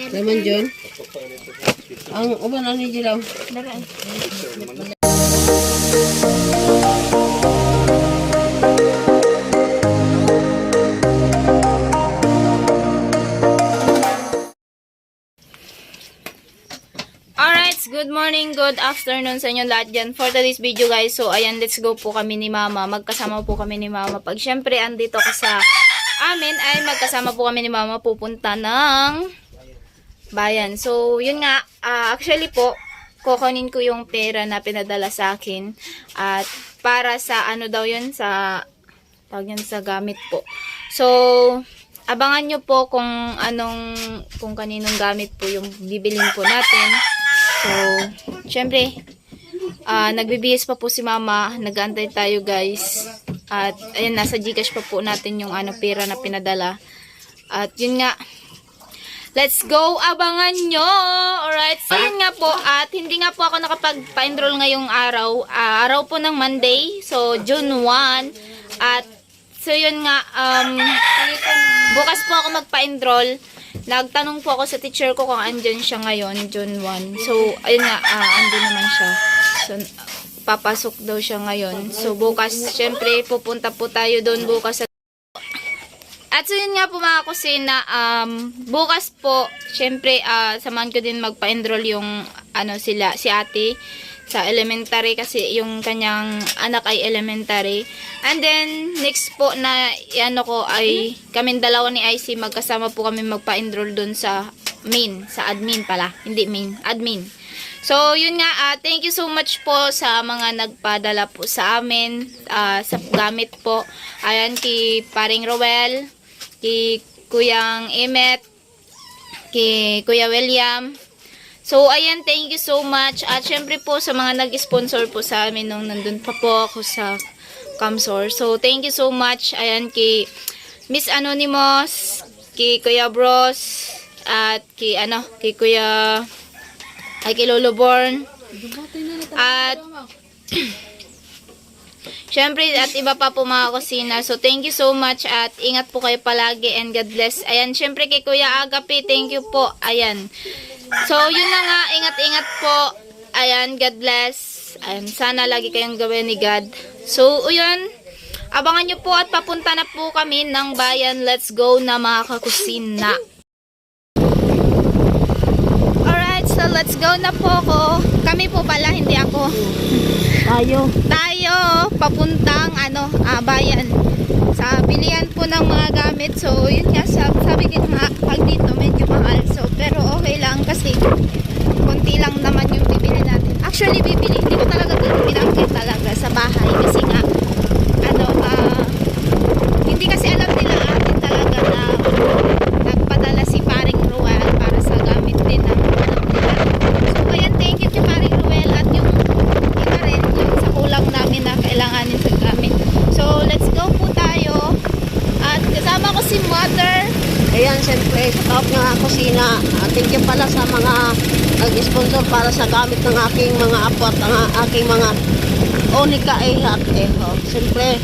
Lemon John. Ang uban na ni Jilaw. Alright, good morning, good afternoon sa inyo lahat dyan. For today's video guys, so ayan, let's go po kami ni Mama. Magkasama po kami ni Mama. Pag syempre andito ka sa amin, ay magkasama po kami ni Mama pupunta ng bayan. So, yun nga, actually po, kukunin ko yung pera na pinadala sa akin. At para sa ano daw yun, sa, tawag yun, sa gamit po. So, abangan nyo po kung kaninong gamit po yung bibilin po natin. So, syempre, nagbibihis pa po si Mama. Nag-aantay tayo guys. At, ayun, nasa Gcash pa po natin yung pera na pinadala. At, yun nga, let's go! Abangan nyo! Alright, so yun nga po. At, hindi nga po ako nakapag-pa-enroll ngayong araw. Araw po ng Monday. So, June 1. At, so yun nga, bukas po ako magpa-enroll. Nagtanong po ako sa teacher ko kung andyan siya ngayon, June 1. So, ayun nga, andun naman siya. So, papasok daw siya ngayon. So, bukas, syempre, pupunta po tayo doon bukas. At so, yun nga po mga kusina, bukas po, syempre, samahan ko din magpa-enroll yung, si ate, sa elementary kasi yung kanyang anak ay elementary. And then, next po na ay kaming dalawa ni IC magkasama po kami magpa-enroll dun sa admin pala. Hindi main, admin. So, yun nga, thank you so much po sa mga nagpadala po sa amin, sa gamit po. Ayan, kay Paring Roel, kay Kuyang Emet, kay Kuya William. So, ayan, thank you so much. At syempre po sa mga nag-sponsor po sa amin nung nandun pa po ako sa Kamsor. So, thank you so much. Ayan, kay Miss Anonymous, kay Kuya Bros, at kay Kuya, kay Lolo Born. At, syempre, at iba pa po mga kusina. So, thank you so much at ingat po kayo palagi and God bless. Ayan, syempre kay Kuya Agape, thank you po. Ayan. So, yun na nga, ingat-ingat po. Ayan, God bless. Ayan, sana lagi kayong gawin ni God. So, yun, abangan nyo po at papunta na po kami ng bayan. Let's go na mga kakusina. Alright, so let's go na po ko. Kami po pala, hindi ako. Tayo, papuntang bayan. Sa bilihan po ng mga gamit. So, yun nga, sabi din nga, pag dito medyo mahal. So, pero okay lang kasi konti lang naman yung bibili natin. Actually, hindi ko talaga dito binangkit talaga sa bahay. Kasi nga, hindi kasi alam nila atin talaga na nagpadala si Paring Ruel para sa gamit din ng anak nila. So, ayan, thank you kay Paring Ruel at yung iba rin, yung sa kulang namin na kailanganin sa gamit. So, let's go po tayo. At kasama ko si Mother. Ayan, siyempre, sa top ng kusina. Thank you pala sa mga nag-sponsor para sa gamit ng aking mga apo at ang aking mga onika at siyempre,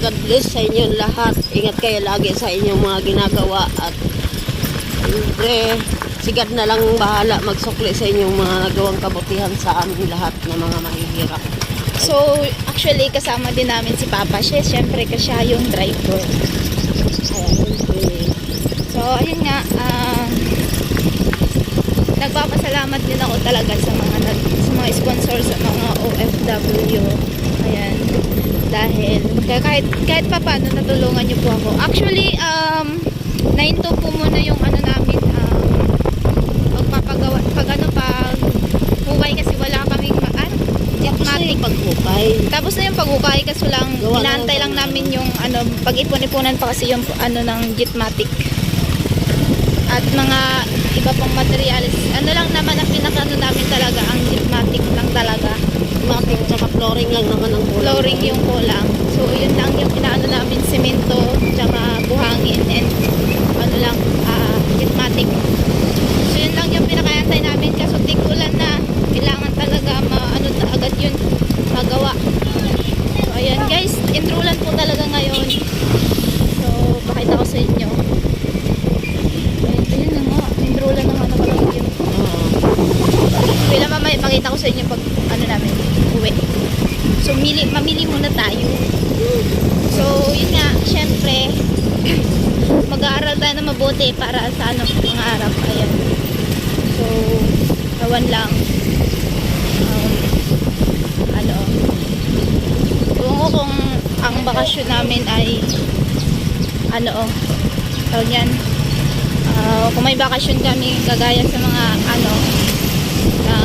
God bless sa inyong lahat. Ingat kayo lagi sa inyong mga ginagawa at siyempre, sigad na lang bahala magsukli sa inyong mga nagawang kabutihan sa amin lahat ng mga mahihirap. So, actually, kasama din namin si Papa. Siyempre, kasi siya yung driver. So, ayun nga, nagpapasalamat din ako talaga sa mga sponsor, sa mga OFW. Ayan. Dahil, kahit pa paano natulungan niyo po ako. Actually, nahinto po muna yung namin, magpapagawa, pag hukay kasi wala kaming Jetmatic. Tapos na yung paghukay kasi lang inaantay lang namin yung pag-ipon-ipunan pa kasi yung ng Jetmatic. At mga iba pang materials. Lang naman ang pinaka namin talaga ang Jetmatic lang talaga. Jetmatic tsaka flooring lang naman ang kulang. Flooring yung kulang. So yun lang yung namin semento tsaka buhangin and Jetmatic. So yun lang yung pinakaantay namin kasi tigulan na kailangan talaga agad yun magawa. So ayan guys, enrollan po talaga ngayon. So pakita ko sa inyo. Ayun na nga, enroll mag-aaral tayo na mabuti para sa ano, pangarap. Ayan. So, kawan lang. Ano, kung kung ang bakasyon namin ay ano, tawag yan, kung may bakasyon kami kagaya sa mga ano na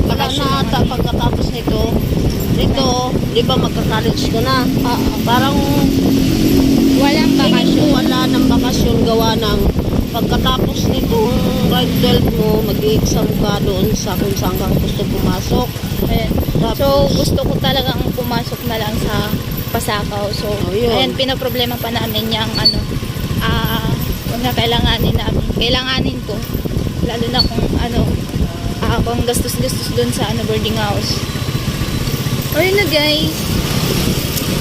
Wala na ata pagkatapos nito, di ba magka-college ko na? Parang walang tingin bakasyon. ko wala ng bakasyon gawa ng pagkatapos nitong grade 12 mo, mag-exam ka doon sa kung saan ka gusto pumasok. Ayan. Tapos, So, gusto ko talagang pumasok na lang sa Pasakaw. So, Oh, yun. ayan, pinaproblema pa namin yung ano, kung na kailanganin ko. Lalo na kung ano, kung gastos-gastos doon sa ano, boarding house. O yun na guys.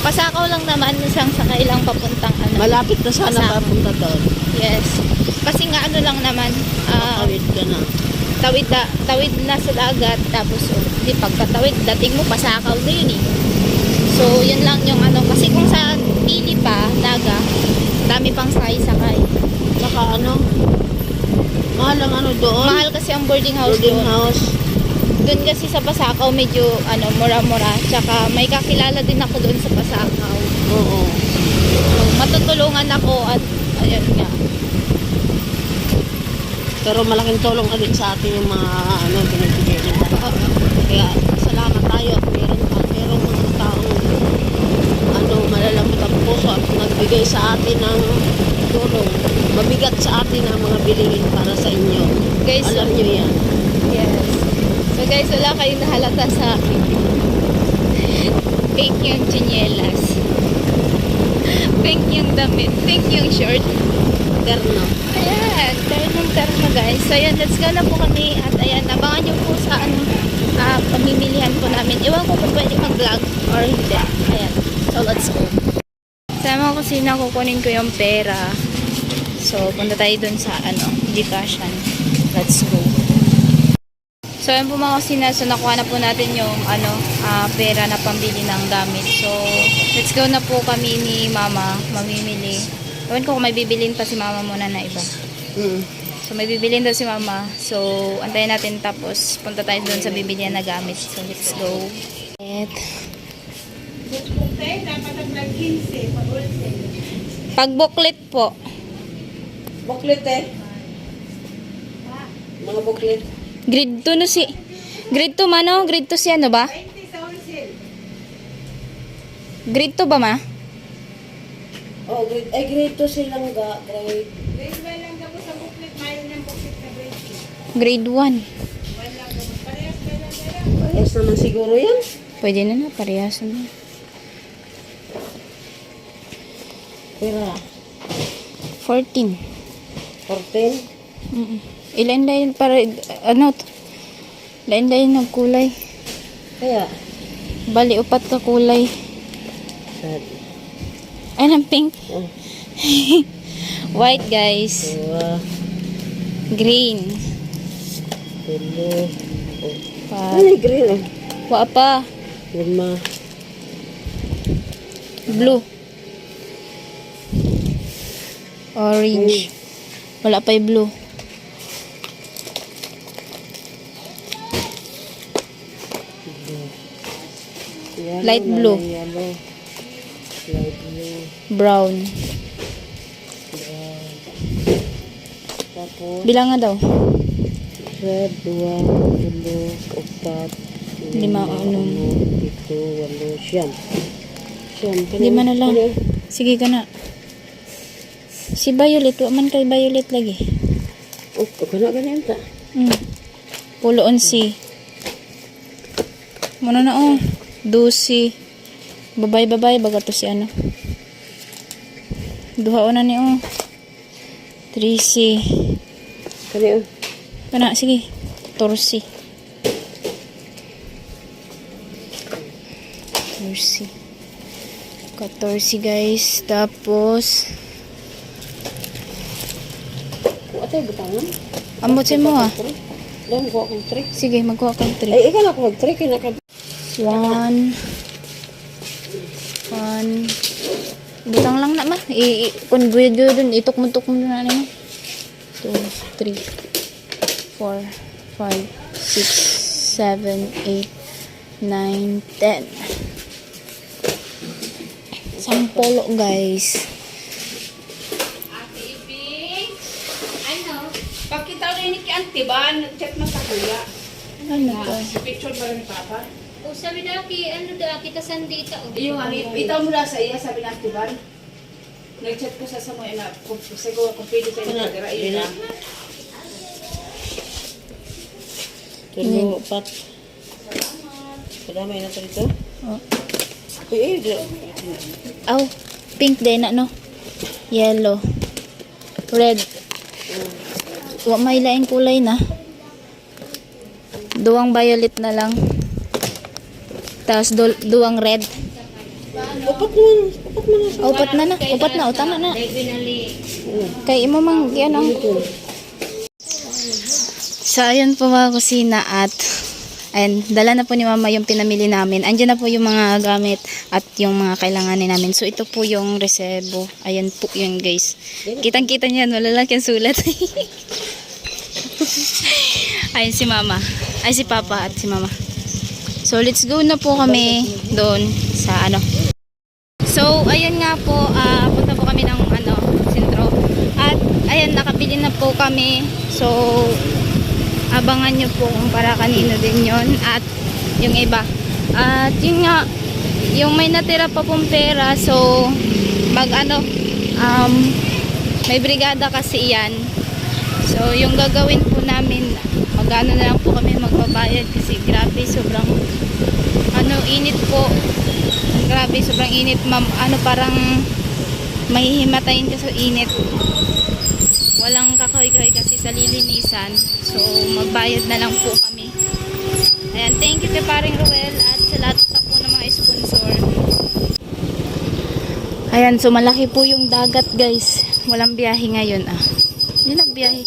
Pasakaw lang naman, isang sakay lang papuntang ano. malapit na sana Pasakaw. papunta doon. Yes. Kasi nga ano lang naman, Tawid ka na. tawid na sa dagat, tapos di pagkatawid dating mo Pasakaw na yun eh. So yun lang yung ano, kasi kung sa pili pa daga, dami pang sakay. Saka ano, mahal ang ano doon. Mahal kasi ang boarding house Boarding doon. house. Doon kasi sa Pasakaw medyo ano, mura-mura, tsaka may kakilala din ako doon sa Pasakaw. Oo. So, matutulungan ako at ayun nga. Pero malaking tulong ka din sa atin yung mga ano, binibigay nila. Kaya salamat tayo at merong mga taong ano, malalambot ang puso at nagbigay sa atin ng tulong. Mabigat sa atin ang mga bilihin para sa inyo. Guys, Alam nyo yan. yes. So guys, wala kayong nahalata sa akin. Fake yung tsinelas. Fake yung damit. Fake yung short. Terno. Ayan, terno guys. So ayan, let's go na po kami. At ayan, abangan nyo po sa ano, pamimilihan po namin. Iwan ko kung pwede mag-vlog or hindi. Ayan, so let's go. Sa mga kusina, kukunin ko yung pera. So, punta tayo dun sa ano, Gcashan. Let's go. So, ayan po mga kusina. So, nakuha na po natin yung ano, pera na pambili ng gamit. So, let's go na po kami ni Mama. Mamimili. Ewan ko kung may bibilin pa si Mama muna na iba. So, may bibilin daw si Mama. So, antayin natin tapos punta tayo doon sa bibilihan na gamit. So, let's go. Pag booklet po. Buklit eh. Mga buklit. Grade 2 no si... Grade 2 mano? Grade 2 si ano ba? Grade 2 ba ma? Oh, grade 2 silang ga. Grade. Grade 1. Yes naman siguro yan. Pwede na parehas na. Pera. 14. 14. Ilan para ano to? Lain-lain ng kulay. Kaya. Bali upat ka kulay. Sad. Ay, ng pink. Oh. White guys. Dua. Green. Tulo. Oh. Pa. Ano yung green eh? Wa pa. 5. Blue. Orange. Wala pa yung blue. Yellow, Light blue. Yellow. Light blue. Brown. Brown. Tapos, Bilang nga daw. red, 2, 3, 4, 5, 5, 6, 7, 8, 9, 10. 5 na lang. Sige ka na. Si Violet, wa man kay Violet lagi. Oh, ganyan ta. Pulo 11. Muna na oh. 12. Babay baga to si ano. Duha na ni oh. 13. Kani Kana sige. 14. 14 guys. Tapos Atay butangan. ambot si mo ah. Dahil ko akong 3. Sige, magkuha kang 3. Ay, ikaw na ako mag-3. Kaya 1 1 Butang lang na ma. Kung video dun, itok mo na ano. 2, 3, 4, 5, 6, 7, 8, 9, 10. Sampolo guys. Ate Ibing, ano? Pakita rin ni Auntie ba? Nag-chat na sa kuya. Ano to? Si picture ba rin ni Papa? O sabi na kita sandita o. Yung itaw mo na sa iya, sabi na Auntie Van. Nag-chat ko sa mo na siguro kung pwede sa inyo pagkira yun na. Tulo, pat. Kadamay na ito dito. Oh. Uy, Oh, pink din ano? Yellow. Red. Wa may laing kulay na. Duwang violet na lang. Tapos duwang red. Upat na. Upat na, tama na. Kay imo mang ano. So, ayun po mga kusina at ayan, dala na po ni mama yung pinamili namin. Andiyan na po yung mga gamit at yung mga kailanganin namin. So, ito po yung resebo. Ayan po yun guys. Kitang-kita niyan, malalaki ang sulat. Ayun si mama. Ay si papa at si mama. So, let's go na po kami doon sa ano. So, ayan nga po, punta po kami ng ano, sentro. At ayan, nakabili na po kami. So, abangan nyo po kung para kanino din yon at yung iba. At yun nga, yung may natira pa pong pera, so mag ano, may brigada kasi yan. So, yung gagawin po namin, magano na lang po kami magbabayad kasi grabe, sobrang ano, init po. Grabe, sobrang init, ma'am. Ano, parang mahihimatayin ka sa init. Walang kakoy-koy kasi sa lilinisan. So, magbayad na lang po kami. Ayan, thank you kay paring Ruel at sa lahat pa po ng mga sponsor. Ayan, so malaki po yung dagat guys. Walang biyahe ngayon Hindi nagbiyahe.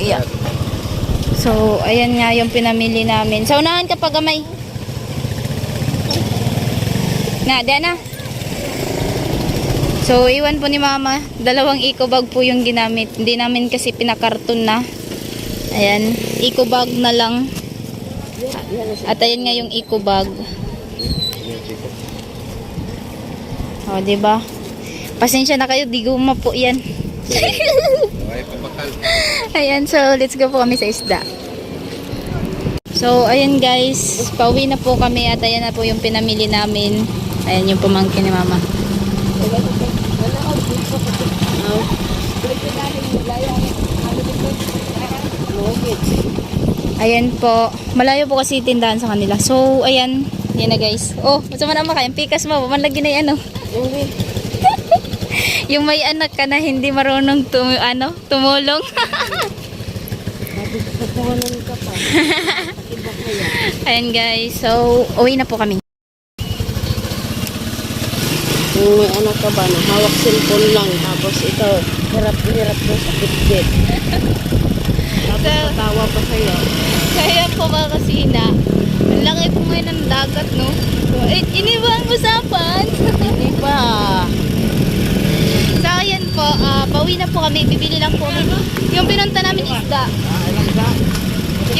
Yeah. So, ayan nga yung pinamili namin. Sa unahan ka pa gamay. Diyan na. So, iwan po ni mama. 2 eco bag po yung ginamit. Hindi namin kasi pinakarton na. Ayan. Eco bag na lang. At ayan nga yung eco bag. O, diba? Pasensya na kayo. Di guma po yan. Ayan. So, let's go po kami sa isda. So, ayan guys. Pauwi na po kami. At ayan na po yung pinamili namin. Ayan yung pamangkin ni mama. Ayan po. Malayo po kasi tindahan sa kanila. So, ayan. Yan na guys. Oh, masama na makain. Pikas mo. Pamanlagi na yan yung may anak ka na hindi marunong tumulong. Ayan guys. So, uwi na po kami. kung may anak ka ba na hawak cellphone lang, tapos ikaw hirap mo sa bitbit. Tapos natawa pa sa'yo. Kaya po mga kasina, ang laki po ngayon ng dagat, no? So, ini ba ang usapan? Hindi pa. So, ayan po, pauwi na po kami, bibili lang po kami. Yung pinunta namin isda.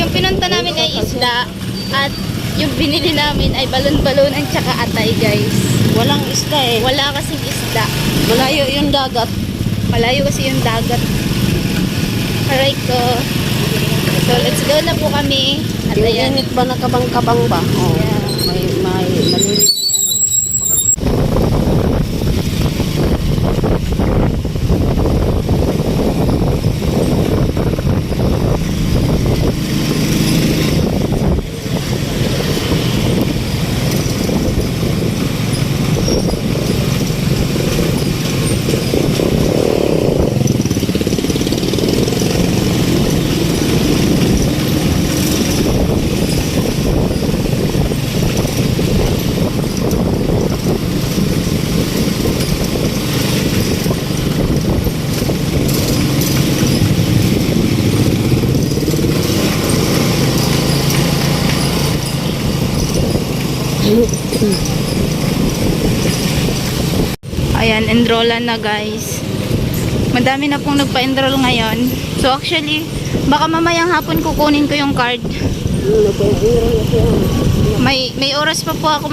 Yung pinunta namin ay isda. At yung binili namin ay balon-balon at saka atay, guys. Walang isda eh. Wala kasing isda. Malayo yung dagat. Malayo kasi yung dagat. Aray ko. So, let's go na po kami. At Yung ayan. init ba nakabang-kabang ba? Oh, Yeah. may malilit na ano. Ayan, enrollan na guys. Madami na pong nagpa-enroll ngayon. So actually, baka mamayang hapon kukunin ko yung card. May oras pa po ako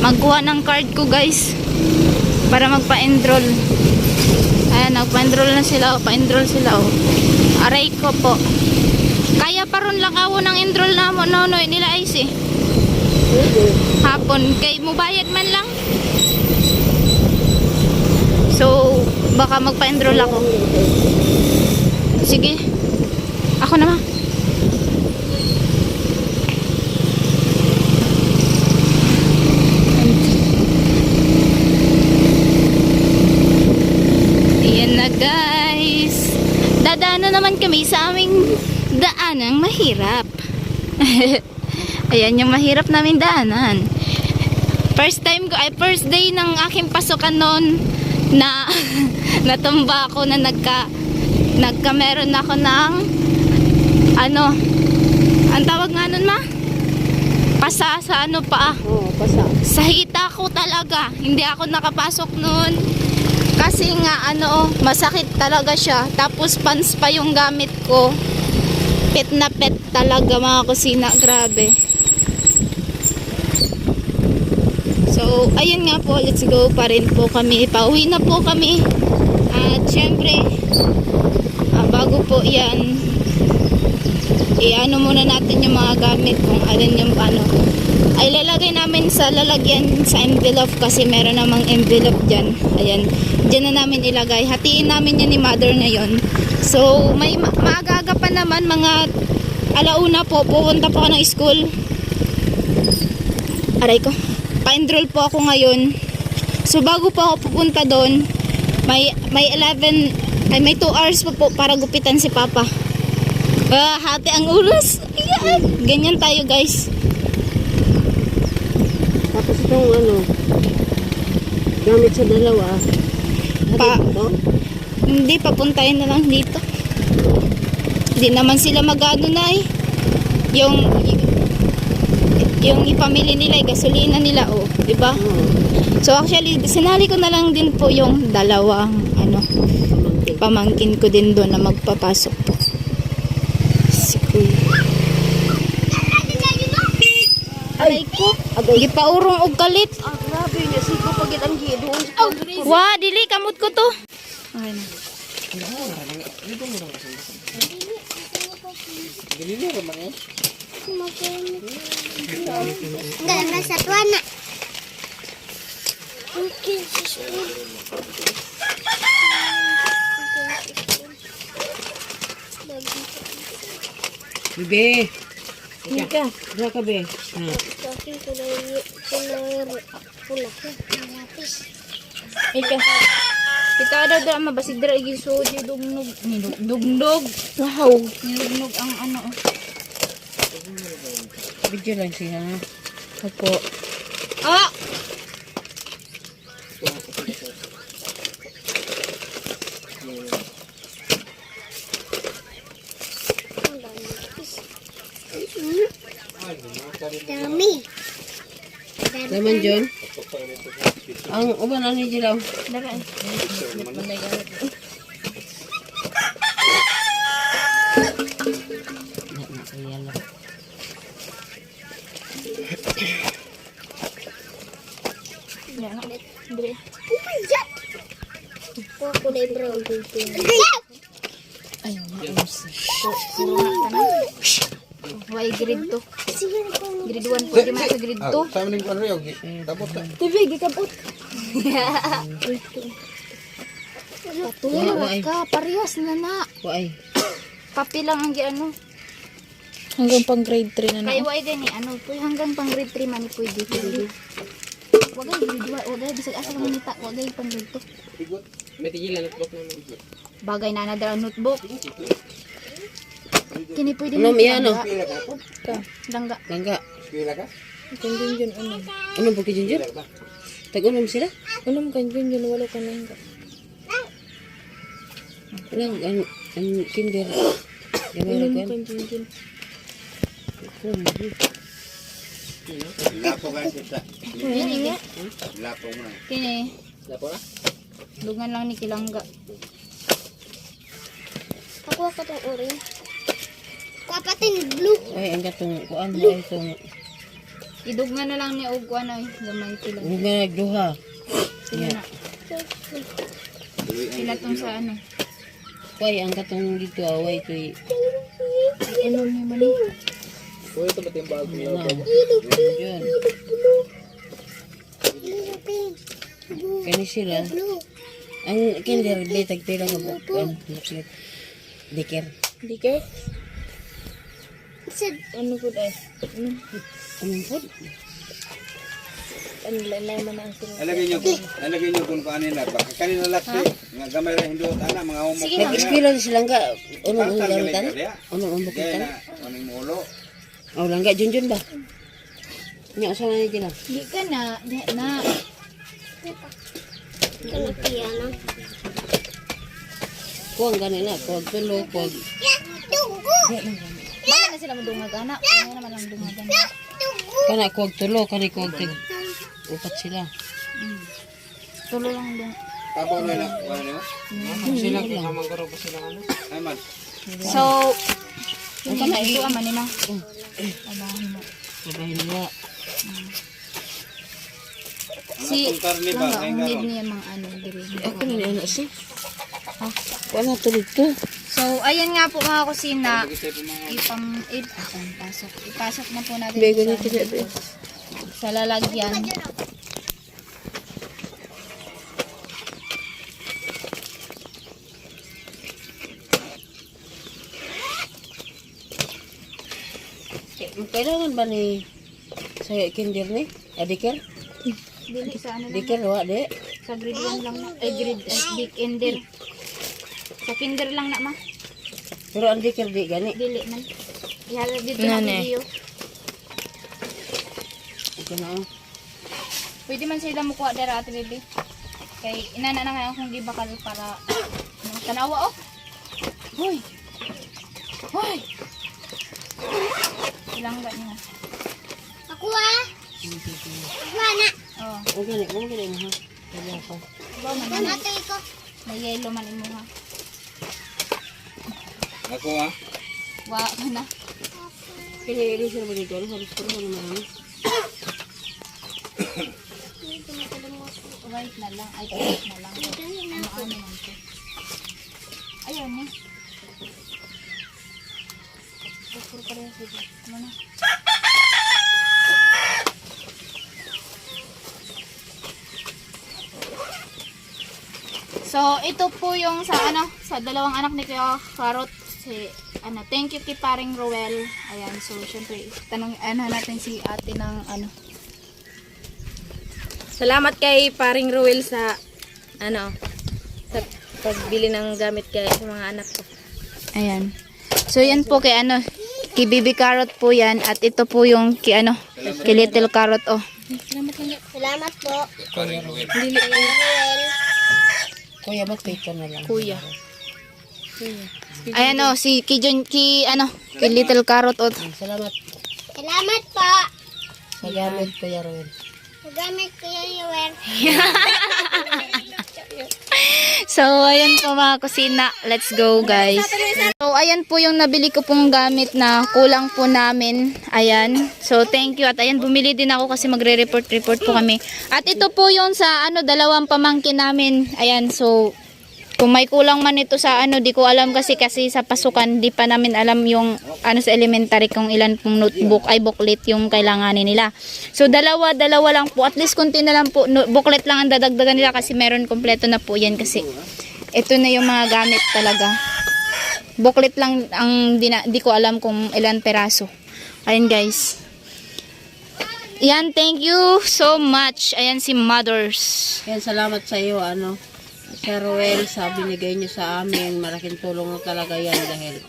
magkuha ng card ko guys. Para magpa-enroll. Ayan, nagpa-enroll na sila. Pa-enroll sila oh. Aray ko po. Kaya pa ron lang ako ng enroll na mo nila Ice eh. Hapon. Kay mubayad man lang. So, baka magpa-enroll ako. Sige. Ako naman. Ayan na guys. Dadaan na naman kami sa aming daanang mahirap. Ayan yung mahirap namin daanan. First day ng aking pasukan noon na natumba ako na nagkameron ako ng ang tawag nga nun pasa sa paa. Oo, pasa. Sa hita ko talaga. Hindi ako nakapasok noon. Kasi nga masakit talaga siya. Tapos pants pa yung gamit ko. Pet na pet talaga mga kusina. Grabe. So, ayun nga po, let's go pa rin po kami. Pauwi na po kami. At syempre, bago po yan, muna natin yung mga gamit kung alin yung ay lalagay namin sa lalagyan sa envelope kasi meron namang envelope dyan. Ayan, dyan na namin ilagay. Hatiin namin yan ni mother ngayon. So, may maaga pa naman, mga alauna po, pupunta po ako ng school. Aray ko. Pa-enroll po ako ngayon. So bago po ako pupunta doon, may 2 hours pa po para gupitan si Papa. Hati ang oras. Ayan. Ganyan tayo guys. Tapos itong gamit sa dalawa. Hindi, papuntahin na lang dito. Hindi naman sila mag-ano na eh. Yung ipamili nila, gasolina nila, di ba? So actually, sinali ko na lang din po yung dalawang pamangkin ko din doon na magpapasok po. Si Kuya. Aray ko, gipaurong og kalit. Grabe niya, sigo pagit ang doon. Wa, dili kamot ko to. Okay na. Enggak merasa tuana. Bebe. Ika, berapa be? Ika. Kita ada mabasig dira igi soju dugnog. Wow. Nilugnog ang Video lang siya. Opo. Ah! Dami. Naman John. Ang uban ni Jilaw. Dara. Dre. Pumajat. Ko kulay brown dito. Ay, maus. Why grade 2? Grade 1 po di man sa grade 2. Sama ning ano yung tapos na. TV gikabot. Patuloy ka, parehas na. Why? Kapi lang ang giano. Hanggang pang grade 3 na Kay why gani hanggang pang grade 3 man pwede. Wagay grade 2, wagay bisag asa man nita, wagay pang grade 2. May tigilan notebook naman. Bagay na nadara notebook. Kini pwede Ano miya Langga. Langga. Pila ka? Kung yun ano. Ano po ki Ginger? Tag-unom sila? Alam kan yun wala ka lang. Lang ang kinder. Alam Gamay kan yun. Lapo ka kita. Kini nga. Lapo mo na. Kini Dapo na? Dugan lang ni Kilangga. Pakuha ko tong orange. Kuha pa ting blue. Ay, ang gatong kuan mo itong Idugan na lang ni og ano eh, gamay Kilangga. huwag na nagduha. Sila na. Sila tong sa ano. Kuy, ang gatong dito away ito Ano ni mali? Uy, ito ba't yung bago niya? yun. Blue pink. Kani sila. Blue. Ang kinder, betag pila nga bukuan. Naklit. Diker. Diker? Sad. Ano po ay? Anong food? Ano lalay man ang sila. Alagay niyo kung kanin na. Baka kanina laki. Nga gamay rin hindi ana mga humok. Sige na. Nag-eskwela na sila nga. Unong ang gamitan? Kaya Unong ang bukitan? na, anong mulo. Oh, langga, Junjun ba? Nya, asa na nila? Di ka na. Di na. Ano piano? Kuwang ganila, kuwag tulo, kuwag. Tugo. Baka na sila madungag anak. Ano naman ang dungag anak. Kana kuwag tulo, kani kuwag tig. Upat sila. Tulo lang dung. Tapos na na. Ano niyo? Sila lang. Ay man. So, yung kana ito aman ni ma. Abahin mo. Sabahin nila. Si Ang karne ba? Langga, ang need niya mga ano diri. Ako na ni anak si. Wala tuloy to. So, ayan nga po mga kusina. Ipasok na po natin Bego sa, na tila ba? sa lalagyan. Kailangan ba ni sa kinder ni? Adiker? Dili sa ano lang. Diker, wa di? Sa grade 1 lang na. Grade big ender. Sa kinder lang na ma. Pero ang diker di gani. Dili man. Ihala dito na video. Ito na oh. Pwede man sila mukuha dara ate bebe. Kay inana na nga akong gibakal para tanawa oh. Hoy. Hoy. Ilang ba niya? Ako ah. Mana. Oh. Okay mo ha. Wala pa. Ba man Ano na. ito ko? May yellow man imo ha. Ako ah. Wa ka na. Kini sila ba dito? Halos ko naman. White na lang. Ay, white na lang. Ano man to. Ayun ni. Puro pa rin sila. Ano na? So, ito po yung sa ano, sa dalawang anak ni Kuya Carrot. Si, ano, thank you kay paring Roel. Ayan, so, syempre, tanong, ano natin si ate ng, ano. Salamat kay paring Ruel sa ano sa pagbili ng gamit kay sa mga anak ko. Ayan. So, yan po kay, ano, kay Baby Carrot po yan. At ito po yung kay, ano, kay Little Carrot, oh. Salamat po. Dili Kuya, ba't pito na lang? kuya. Ayan, oh, si, kay John, kay, ano, kay Little Carrot, oh. Salamat Salamat po. sa gamit, Kuya Roel. Magamit ko yung wear. So, ayan po mga kusina. Let's go, guys. So, ayan po yung nabili ko pong gamit na kulang po namin. Ayan. So, thank you. At ayan, bumili din ako kasi magre-report po kami. At ito po yung sa, ano, dalawang pamangkin namin. Ayan, so, kung may kulang man ito sa ano, di ko alam kasi sa pasukan, di pa namin alam yung ano sa elementary kung ilan pong notebook ay booklet yung kailanganin nila. So dalawa lang po, at least konti na lang po, booklet lang ang dadagdagan nila kasi meron kompleto na po yan kasi ito na yung mga gamit talaga. Booklet lang ang di ko alam kung ilan peraso. Ayan guys. Yan, thank you so much. Ayan si Mothers. Yan, salamat sa iyo, ano, Sir Roel, sa binigay niyo sa amin. Malaking tulong na talaga yan dahil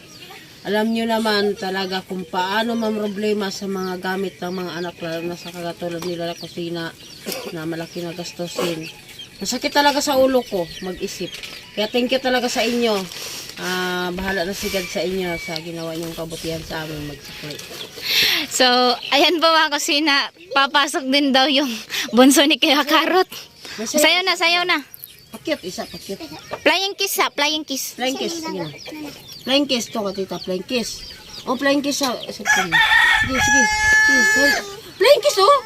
alam niyo naman talaga kung paano mamroblema sa mga gamit ng mga anak, lalo na sa kagatulad nila na kusina na malaki na gastusin. Masakit talaga sa ulo ko mag-isip. Kaya thank you talaga sa inyo. Bahala na sigad sa inyo sa ginawa niyong kabutihan sa amin magsakli. So, ayan po mga kusina, papasok din daw yung bunso ni Kuya Carrot. Sayaw na, sayaw na. Pakyut, isa, pakyut. Flying kiss ha, flying kiss. Flying kiss, sige na. Flying kiss to ka, tita, flying kiss. Oh, flying kiss sa kanya. Sige, sige. Sige, flying kiss, oh!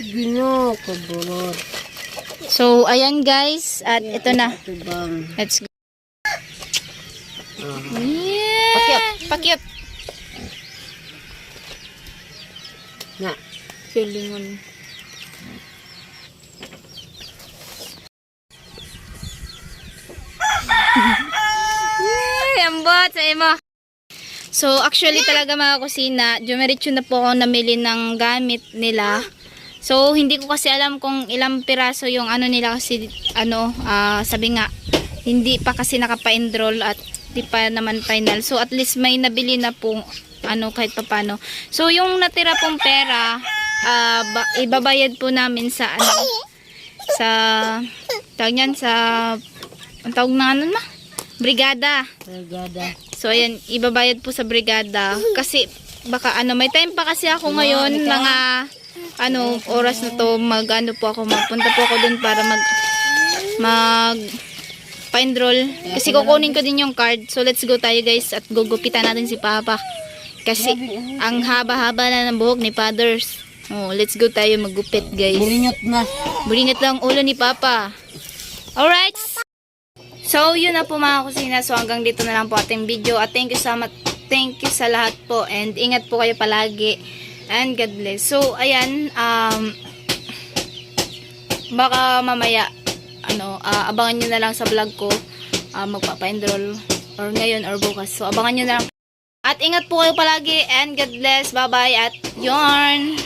Gino, kabolor. So, ayan guys. At ito na. Ito bang... Let's go. Yeah. Pakyut. Pakyut. Na. Feeling ambot sa imo. So, actually talaga mga kusina, dumiretso na po ako namili ng gamit nila. So, hindi ko kasi alam kung ilang piraso yung ano nila kasi, sabi nga, hindi pa kasi nakapa-enroll at di pa naman final. So, at least may nabili na po, kahit papano. So, yung natira pong pera, ibabayad po namin sa, tawag niyan, ang tawag na brigada. Brigada. So, ayan, ibabayad po sa brigada. Kasi, baka may time pa kasi ako ngayon, mga, oras na to, magpunta po ako dun para pa-enroll. Kasi kukunin ko din yung card. So, let's go tayo guys at gugupitan natin si Papa. Kasi, ang haba-haba na ng buhok ni Fathers. Oh, let's go tayo magupit guys. Bulingot na. Bulingat lang ulo ni Papa. Alright. So, yun na po mga kusina. So, hanggang dito na lang po ating video. At thank you so much. Thank you sa lahat po. And ingat po kayo palagi. And God bless. So, ayan. Baka mamaya, abangan nyo na lang sa vlog ko. Magpapa-enroll. Or ngayon or bukas. So, abangan nyo na lang. At ingat po kayo palagi. And God bless. Bye-bye. At yarn.